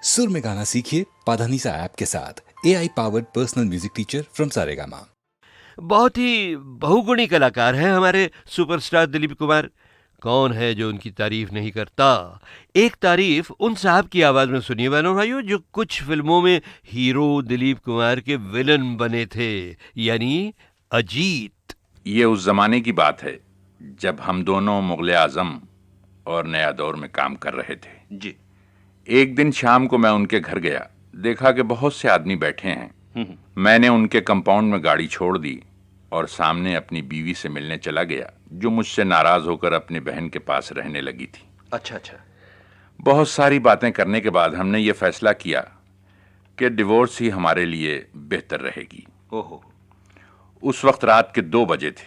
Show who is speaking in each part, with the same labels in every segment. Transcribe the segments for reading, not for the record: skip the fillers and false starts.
Speaker 1: सुर में गाना सीखिए पाधानीसा ऐप के साथ। AI powered personal music teacher from Saregama.
Speaker 2: बहुत ही बहुगुणी कलाकार हैं हमारे सुपरस्टार दिलीप कुमार। कौन है जो उनकी तारीफ नहीं करता। एक तारीफ उन साहब की आवाज में सुनिए बहनों भाइयों, जो कुछ फिल्मों में हीरो दिलीप कुमार के विलन बने थे, यानी अजीत।
Speaker 3: ये उस जमाने की बात है जब हम दोनों मुगले आजम और नया दौर में काम कर रहे थे
Speaker 4: जी।
Speaker 3: एक दिन शाम को मैं उनके घर गया, देखा कि बहुत से आदमी बैठे हैं। मैंने उनके कंपाउंड में गाड़ी छोड़ दी और सामने अपनी बीवी से मिलने चला गया, जो मुझसे नाराज होकर अपनी बहन के पास रहने लगी थी।
Speaker 4: अच्छा।
Speaker 3: बहुत सारी बातें करने के बाद हमने ये फैसला किया कि डिवोर्स ही हमारे लिए बेहतर रहेगी।
Speaker 4: ओहो।
Speaker 3: उस वक्त रात के 2 बजे थे।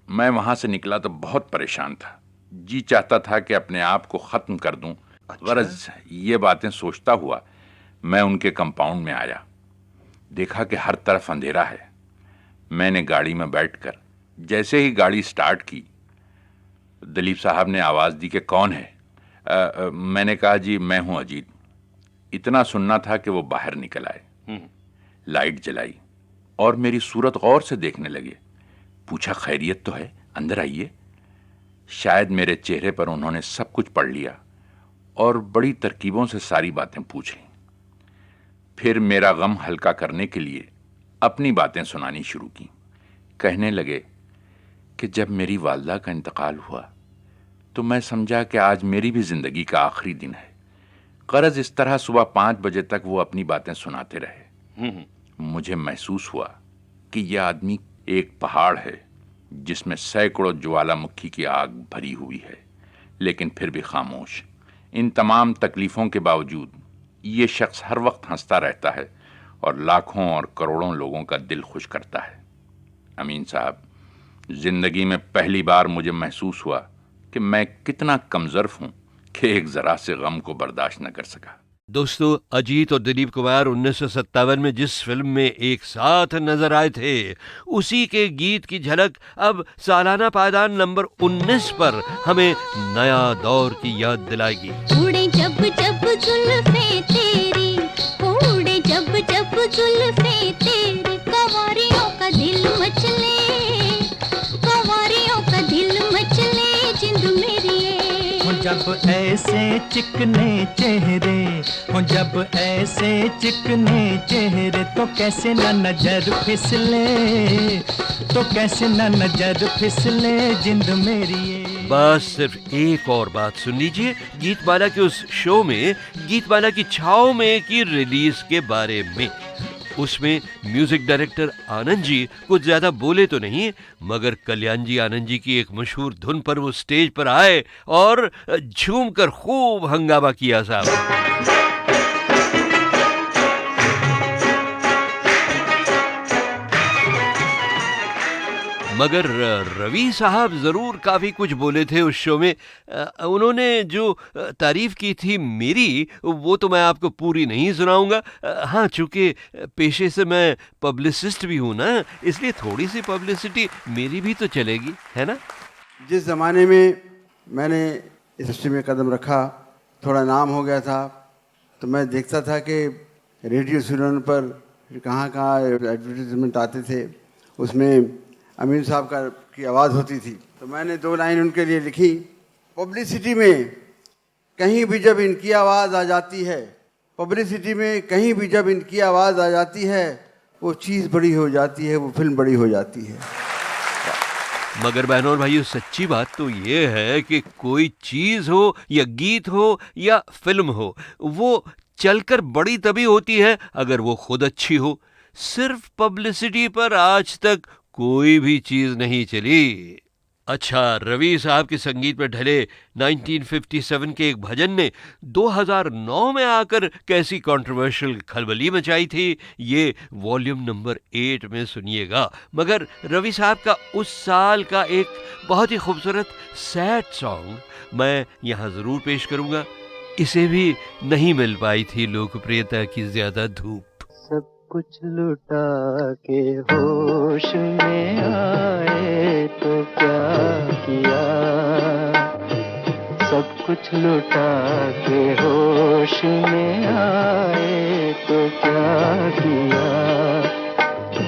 Speaker 3: मैं वहां से निकला तो बहुत परेशान था। जी चाहता था कि अपने आप को खत्म कर दूं।
Speaker 4: अच्छा?
Speaker 3: गरज ये बातें सोचता हुआ मैं उनके कंपाउंड में आया, देखा कि हर तरफ अंधेरा है। मैंने गाड़ी में बैठकर जैसे ही गाड़ी स्टार्ट की, दिलीप साहब ने आवाज दी कि कौन है। मैंने कहा जी मैं हूं अजीत। इतना सुनना था कि वो बाहर निकल आए, लाइट जलाई और मेरी सूरत गौर से देखने लगे। पूछा खैरियत तो है, अंदर आइए। शायद मेरे चेहरे पर उन्होंने सब कुछ पढ़ लिया और बड़ी तरकीबों से सारी बातें पूछ ली। फिर मेरा गम हल्का करने के लिए अपनी बातें सुनानी शुरू की। कहने लगे कि जब मेरी वालदा का इंतकाल हुआ तो मैं समझा कि आज मेरी भी जिंदगी का आखिरी दिन है। गरज इस तरह सुबह 5 बजे तक वो अपनी बातें सुनाते रहे। मुझे महसूस हुआ कि यह आदमी एक पहाड़ है जिसमें सैकड़ों ज्वालामुखी की आग भरी हुई है, लेकिन फिर भी खामोश। इन तमाम तकलीफों के बावजूद ये शख्स हर वक्त हंसता रहता है और लाखों और करोड़ों लोगों का दिल खुश करता है। अमीन साहब, जिंदगी में पहली बार मुझे महसूस हुआ कि मैं कितना कमजोर हूं कि एक जरा से गम को बर्दाश्त न कर सका।
Speaker 2: दोस्तों, अजीत और दिलीप कुमार 1957 में जिस फिल्म में एक साथ नजर आए थे, उसी के गीत की झलक अब सालाना पायदान नंबर 19 पर हमें नया दौर की याद दिलाएगी।
Speaker 5: उड़े जब जब जुल्फे तेरी, उड़े जब जब जुल्फे तेरी, कंवारियों का दिल मचले, कंवारियों का दिल मचले, जिंद मेरी
Speaker 6: जब ऐसे चिकने चेहरे हो, जब ऐसे चिकने चेहरे, तो कैसे न नजर फिसले, तो कैसे न नजर फिसले, जिंद मेरी।
Speaker 2: बस सिर्फ एक और बात सुन लीजिए गीतमाला के उस शो में, गीतमाला की छाव में की रिलीज के बारे में। उसमें म्यूजिक डायरेक्टर आनंद जी कुछ ज्यादा बोले तो नहीं, मगर कल्याण जी आनंद जी की एक मशहूर धुन पर वो स्टेज पर आए और झूमकर खूब हंगामा किया साहब। मगर रवि साहब जरूर काफी कुछ बोले थे उस शो में। उन्होंने जो तारीफ की थी मेरी, वो तो मैं आपको पूरी नहीं सुनाऊंगा। हाँ, चूंकि पेशे से मैं पब्लिसिस्ट भी हूं ना, इसलिए थोड़ी सी पब्लिसिटी मेरी भी तो चलेगी, है ना।
Speaker 7: जिस ज़माने में मैंने इस इंडस्ट्री में कदम रखा, थोड़ा नाम हो गया था, तो मैं देखता था कि रेडियो सुनने पर कहाँ कहाँ एडवर्टीजमेंट आते थे, उसमें अमीन साहब की आवाज़ होती थी। तो मैंने 2 लाइन उनके लिए लिखी। पब्लिसिटी में कहीं भी जब इनकी आवाज़ आ जाती है, पब्लिसिटी में कहीं भी जब इनकी आवाज़ आ जाती है, वो चीज़ बड़ी हो जाती है, वो फिल्म बड़ी हो जाती है।
Speaker 2: मगर बहनों और भाइयों, सच्ची बात तो ये है कि कोई चीज़ हो या गीत हो या फिल्म हो, वो चलकर बड़ी तभी होती है अगर वो खुद अच्छी हो। सिर्फ पब्लिसिटी पर आज तक कोई भी चीज नहीं चली। अच्छा, रवि साहब के संगीत में ढले 1957 के एक भजन ने 2009 में आकर कैसी कंट्रोवर्शियल खलबली मचाई थी, ये वॉल्यूम नंबर 8 में सुनिएगा। मगर रवि साहब का उस साल का एक बहुत ही खूबसूरत सैड सॉन्ग मैं यहाँ जरूर पेश करूंगा। इसे भी नहीं मिल पाई थी लोकप्रियता की ज्यादा धूप।
Speaker 6: सब कुछ लुटा के होश में आए तो क्या किया, सब कुछ लुटा के होश में आए तो क्या किया।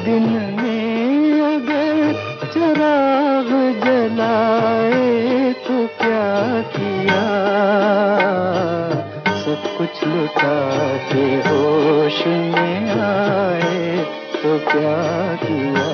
Speaker 6: दिन में अगर चिराग जलाए तो क्या किया। सब कुछ लुटा के होश में आए तो क्या किया।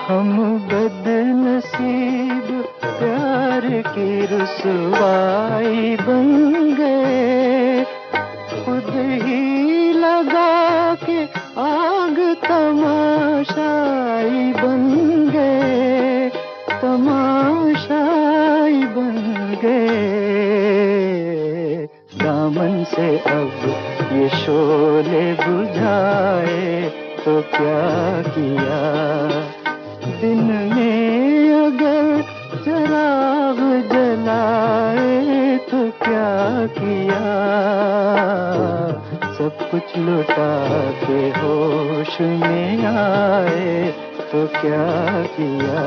Speaker 6: हम बदनसीब प्यार की रुसवाई बन गए। खुद ही लगा के आग तमाशाई बन गए। तमाशाई बन गए। दामन से अब ये शोले बुझाए तो क्या किया। दिन में अगर चिराग जलाए तो क्या किया। सब कुछ लुटा के होश में आए तो क्या किया।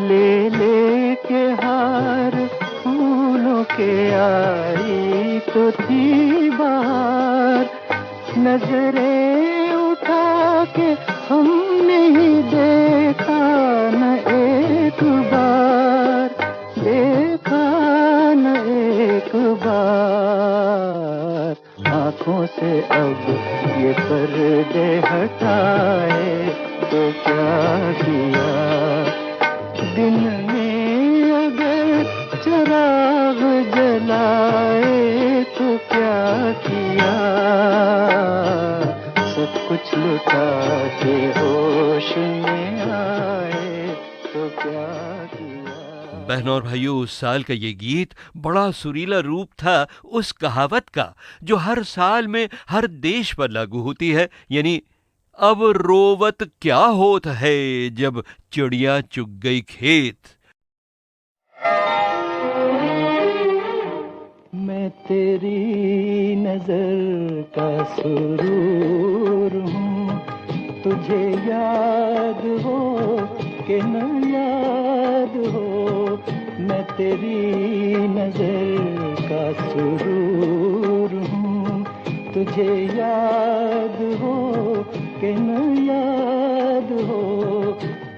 Speaker 6: ले ले के हार फूलों के आई तो थी बाहर। नजरें उठा के हमने ही देखा न एक बार। देखा न एक बार। आँखों से अब ये पर्दे हटाए तो क्या किया। दिन में अगर चिराग जलाए तो क्या किया। सब कुछ लुटा के होश में आए तो क्या किया।
Speaker 2: बहनों और भाइयों, उस साल का ये गीत बड़ा सुरीला रूप था उस कहावत का जो हर साल में हर देश पर लागू होती है, यानी अब रोवत क्या होत है जब चिड़िया चुग गई खेत।
Speaker 6: मैं तेरी नजर का सुरूर हूँ। तुझे याद हो कि न याद हो। मैं तेरी नजर का सुरूर हूँ। तुझे याद हो कि न याद हो।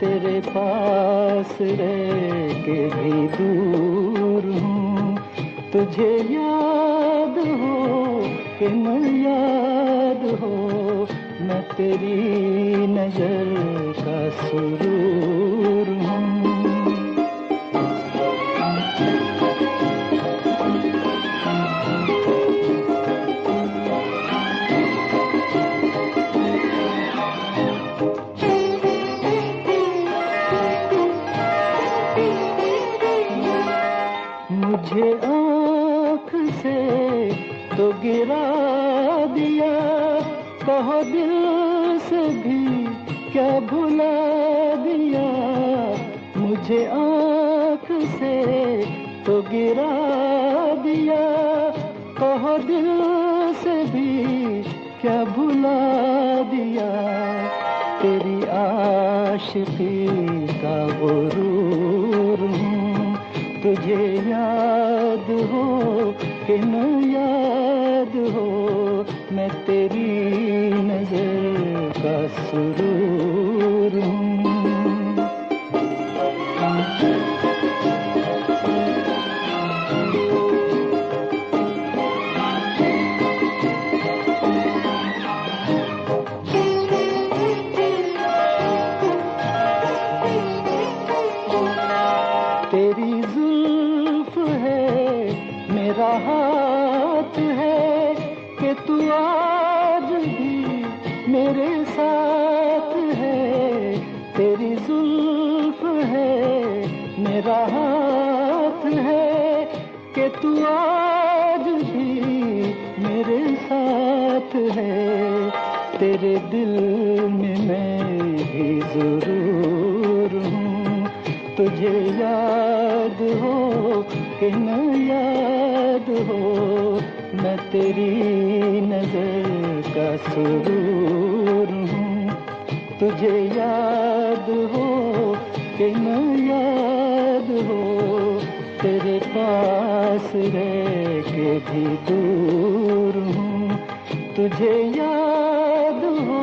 Speaker 6: तेरे पास रह के भी दूर हूँ। तुझे याद हो कि न याद हो। मैं तेरी नजर का सुरूर हूँ। मुझे आँख से तो गिरा दिया। कहो दिल से भी क्या भुला दिया। मुझे आँख से तो गिरा दिया। कहो दिल से भी क्या भुला दिया। तेरी आशिकी का गुरूर हूँ। तुझे याद हो कि न याद हो। मैं तेरी नजर का सुरूर हूँ। तेरी जुल्फ है मेरा हाथ है कि तू आज भी मेरे साथ है। तेरी हाथ है कि तू आज भी मेरे साथ है, तेरे दिल में मैं भी जरूर हूँ, तुझे याद हो कि न याद हो, मैं तेरी नजर का सुरूर हूँ, तुझे याद हो कि न याद हो, तेरे पास रह के भी दूर हूँ, तुझे याद हो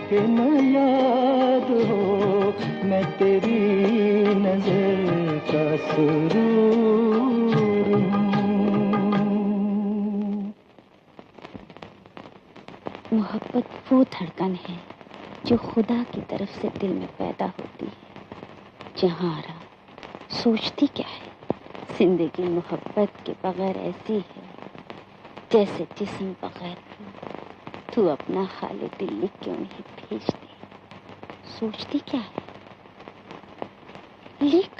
Speaker 6: कि न याद हो, मैं तेरी नजर का सुरूर हूँ।
Speaker 4: मोहब्बत वो धड़कन है जो खुदा की तरफ से दिल में पैदा होती है। जहाँ आरा सोचती क्या है, जिंदगी मोहब्बत के बगैर ऐसी है जैसे जिस्म बगैर तू अपना खाली दिल लिख क्यों नहीं भेजती। सोचती क्या है, लिख।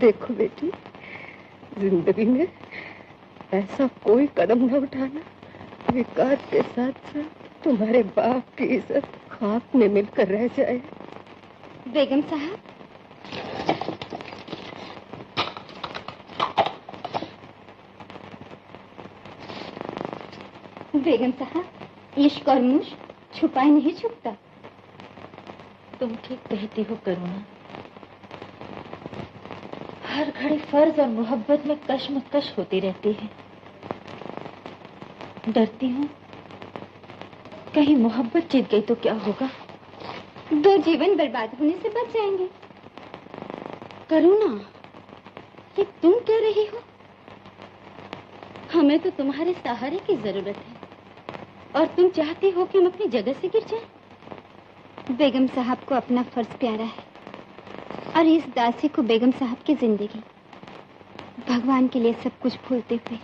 Speaker 8: देखो बेटी, जिंदगी में ऐसा कोई कदम न उठाना विकास के साथ साथ तुम्हारे बाप की इज्जत खाक में मिलकर रह जाए।
Speaker 4: बेगम साहब, बेगम साहब, इश्क और मुश छुपाए नहीं छुपता।
Speaker 9: तुम ठीक कहती हो करुणा, हर घड़ी फर्ज और मोहब्बत में कशमकश होती रहती है। डरती हूँ कहीं मोहब्बत जीत गई तो क्या होगा।
Speaker 4: दो जीवन बर्बाद होने से बच जाएंगे। करुणा, ये तुम कह रही हो? हमें तो तुम्हारे सहारे की जरूरत है और तुम चाहती हो कि हम अपनी जगह से गिर जाएं। बेगम साहब को अपना फर्ज प्यारा है और इस दासी को बेगम साहब की जिंदगी। भगवान के लिए सब कुछ भूलते हुए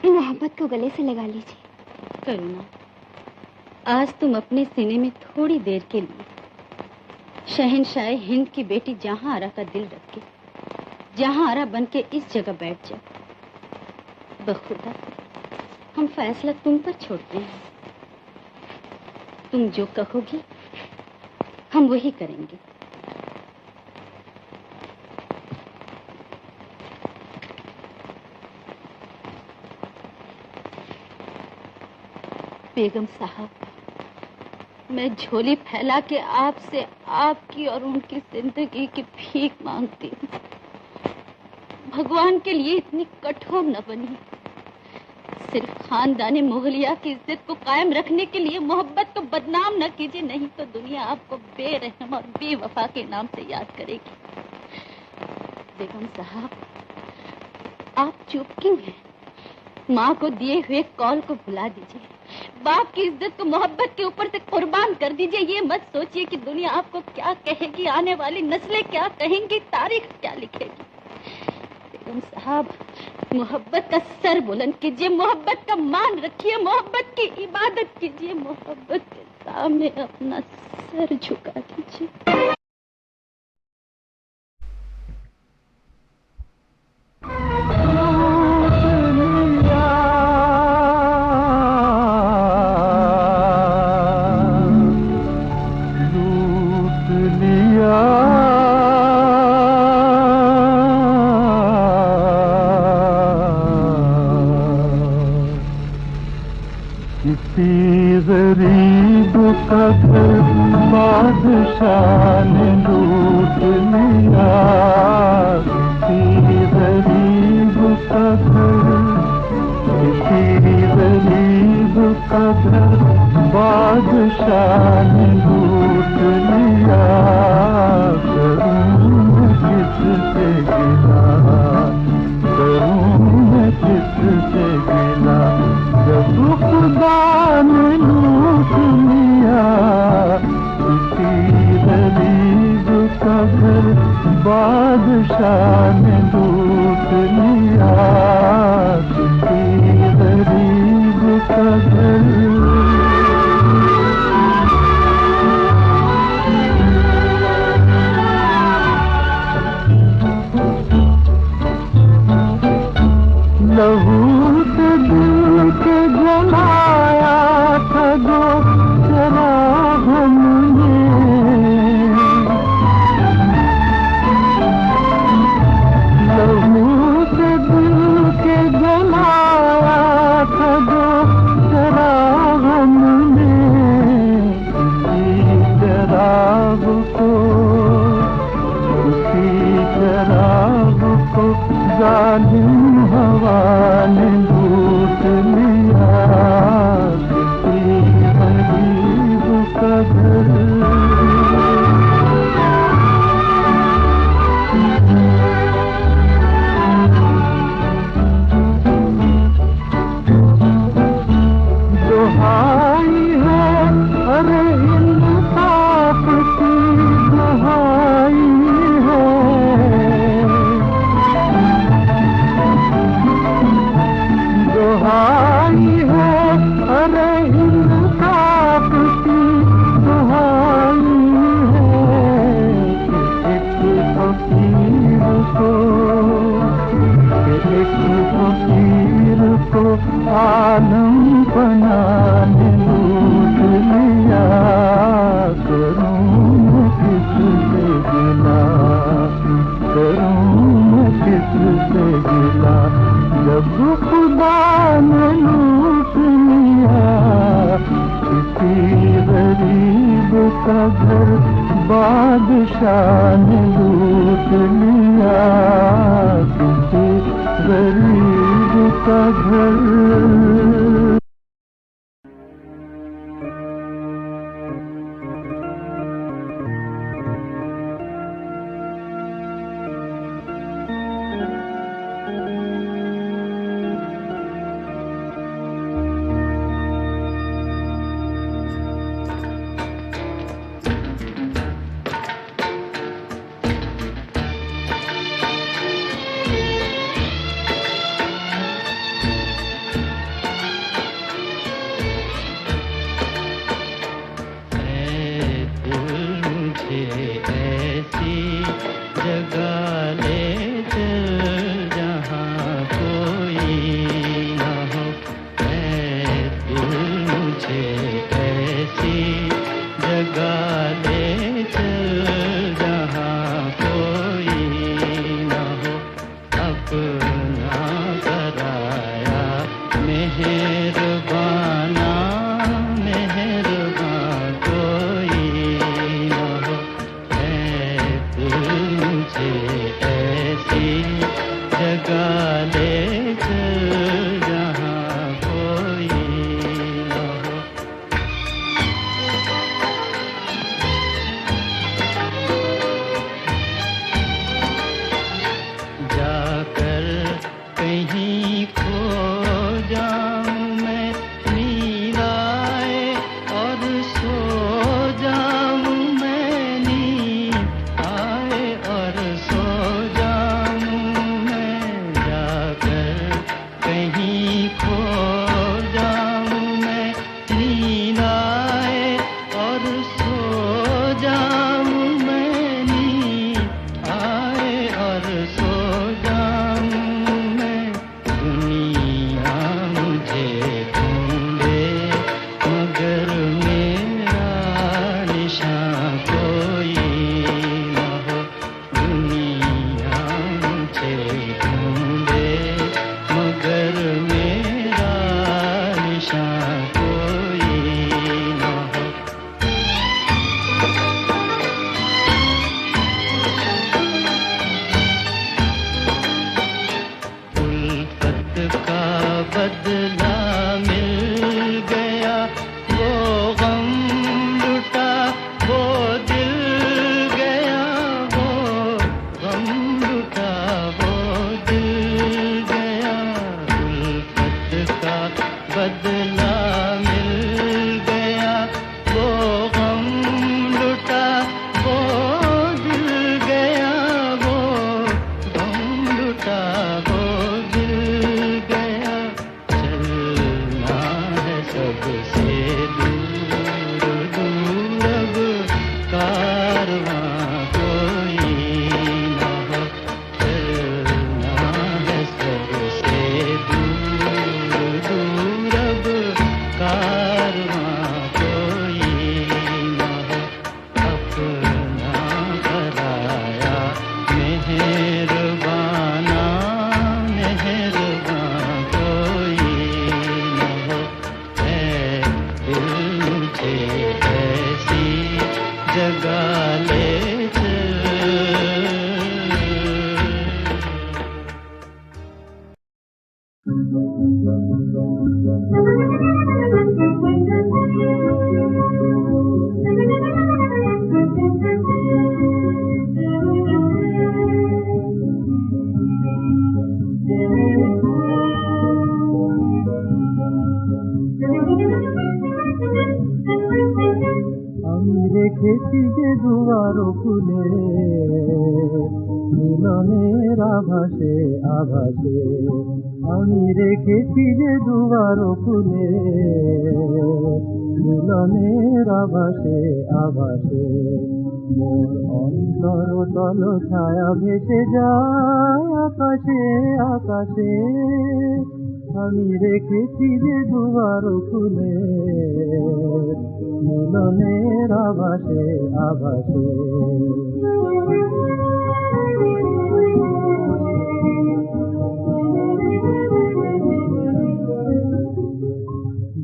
Speaker 4: मोहब्बत को गले से लगा लीजिए। करुणा, आज तुम अपने सीने में थोड़ी देर के लिए शहंशाह हिंद की बेटी जहां आरा का दिल रख के जहां आरा बन के इस जगह बैठ जाओ। बखुदा हम फैसला तुम पर छोड़ते हैं। तुम जो कहोगी हम वही करेंगे। बेगम साहब, मैं झोली फैला के आपसे आपकी और उनकी जिंदगी की भीख मांगती हूँ। भगवान के लिए इतनी कठोर न बनी। सिर्फ खानदानी मुगलिया की इज्जत को कायम रखने के लिए मोहब्बत को बदनाम न कीजिए, नहीं तो दुनिया आपको बेरहम और बेवफा के नाम से याद करेगी। बेगम साहब, आप चुप क्यों हैं? माँ को दिए हुए कॉल को भुला दीजिए। बाप की इज्जत को मोहब्बत के ऊपर से कुर्बान कर दीजिए। ये मत सोचिए कि दुनिया आपको क्या कहेगी, आने वाली नस्लें क्या कहेंगी, तारीख क्या लिखेगी। बेगम साहब, मोहब्बत का सर बुलंद कीजिए, मोहब्बत का मान रखिए, मोहब्बत की इबादत कीजिए, मोहब्बत के सामने अपना सर झुका दीजिए।
Speaker 6: गरीब का घर बादशाह ने लूट लिया, किसी गरीब का घर, किसी गरीब का घर बादशाह ने लूट लिया। करूं मैं किससे गिला, करूं मैं किससे गिला, जब खुदा ने लूट लिया। किसी गरीब का घर बादशाह ने लूट लिया, किसी गरीब का घर। जालिम हवा ने लूट लिया, किसी गरीब का घर। दुहाई है अरे इंसाफ की दुहाई है, दुहाई है अरे इंसाफ की दुहाई है। एक फकीर को, एक फकीर को आलम बनाने लूट लिया, करूं किससे गिला, करूं किससे गिला, जब खुदा ने लूट लिया किसी गरीब का घर, बादशाह ने लूट लिया किसी गरीब का घर। মিলনের আভাসে আভাসে আমি রেখেছি যে দুয়ারো খুলে মিলনের আভাসে আভাসে মোর অন্তর তল ছায়া ভেসে যায় আকাশে আকাশে আমি রেখেছি যে দুয়ারো খুলে মিলনের আভাসে আভাসে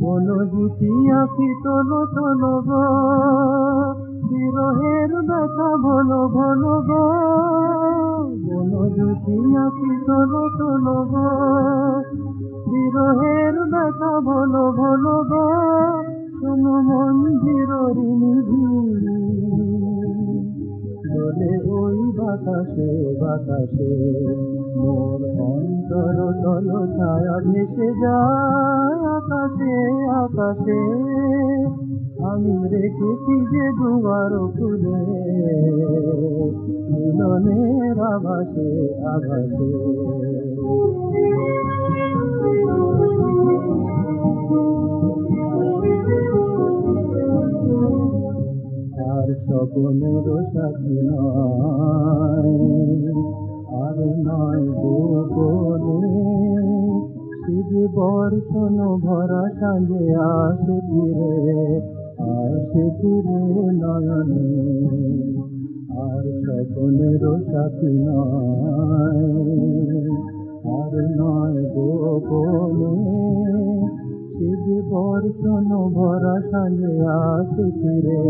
Speaker 6: বনজুতি আঁকি তোলো তোলো গো বিরহের ব্যথা ভোলো ভোলো গো বনজুতি আঁকি তোলো তোলো গো বিরহের ব্যথা ভোলো ভোলো গো শোনো মঞ্জির বলে ওই বাতাসে বাতাসে মোর অন্তর তল ছায়া ভেসে যায় আকাশে আকাশে আমি রেখেছি যে দুয়ারো খুলে মিলনের আভাসে আভাসে আর স্বপ্নের সাথী নয় আর নয় গোপনে শিব বর্ষণ ভরা সাঁঝে আসে ফিরে নয়নে আর স্বপ্নের সাথী নয় আর নয় গোপনে শিব বর্ষণ ভরা সাঁঝে আসে ফিরে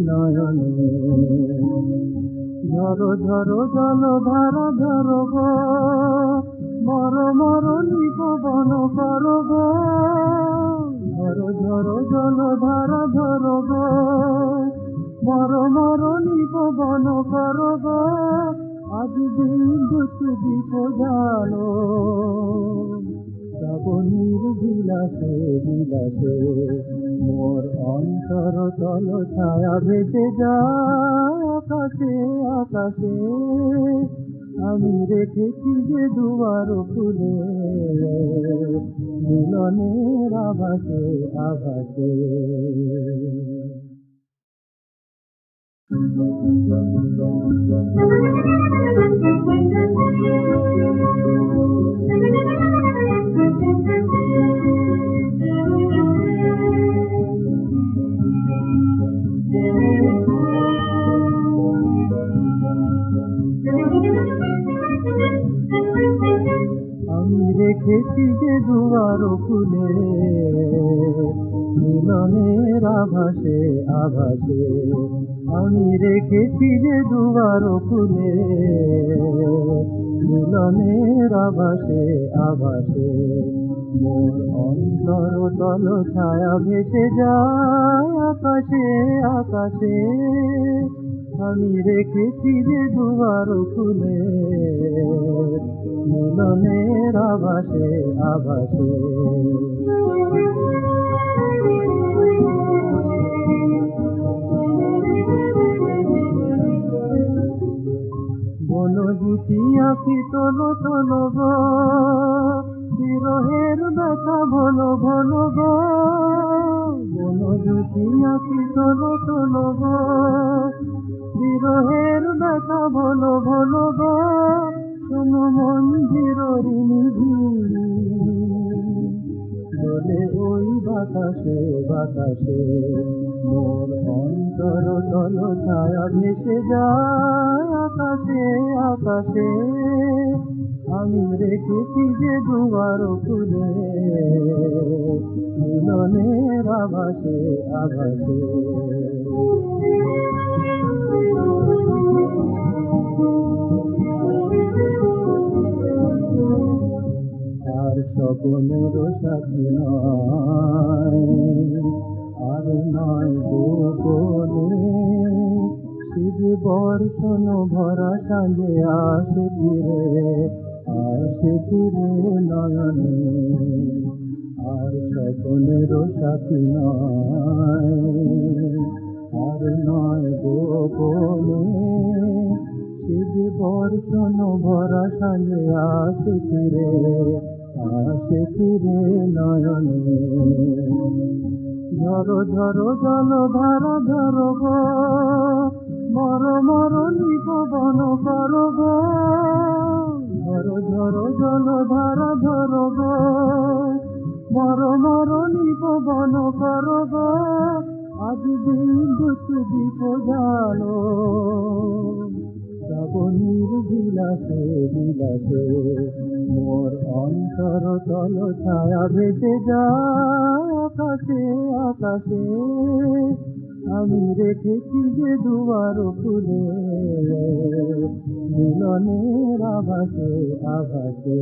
Speaker 6: নয়নে ঝরো ঝরো জল ধারা ধরো গো মর মর নিপবন করো গো ঝরো ঝরো জল ধারা ধরো গো মর মর নিপবন করো গো আজ বিদ্যুৎ দীপ জালো শ্রাবণীর বিলাসে বিলাসে মোর অন্তর তল ছায়া ভেসে যায় আকাশে আকাশে আমি রেখেছি যে দুয়ারো খুলে মিলনের আভাসে আভাসে আমি রেখেছি যে দুয়ারো খুলে মিলনের আভাসে আভাসে আমি রেখেছি যে দুয়ারো খুলে মিলনের আভাসে আভাসে মোর অন্তর তল ছায়া ভেসে যায় আকাশে আকাশে আমি রেখেছি যে দুয়ারো খুলে মিলনের আভাসে আভাসে বনজুতি আঁকি তোলো তোলো গো বিরহের ব্যথা ভোলো ভোলো গো বনজুতি আঁকি তোলো তোলো গো বিরহের ব্যথা ভোলো ভোলো গো শোনো মঞ্জির বলে ওই বাতাসে বাতাসে মোর অন্তর তল ছায়া ভেসে যায় আকাশে আকাশে আমি রেখেছি যে দুয়ারো খুলে মিলনের আভাসে আভাসে আর স্বপ্নের সাথী নয় আর নয় গোপনে শিব বর্ষণ ভরা সাঁঝে আসে ফিরে নয়নে আর স্বপ্নের সাথী নয় আর নয় গোপনে শিব বর্ষণ ভরা সাজে আসে ফিরে নয়নে ঝরো ঝরো জলধারা ধরো গো মর মর নিপবন করো গো ঝরো ঝরো জলধারা ধরো গো মর মর নিপবন করো গো আজ বিদ্যুৎ দীপ জালো শ্রাবণীর বিলাসে বিলাসে মোর অন্তর তল ছায়া ভেসে যায় আকাশে আকাশে আমি রেখেছি যে দুয়ার খুলে মিলনের আভাসে আভাসে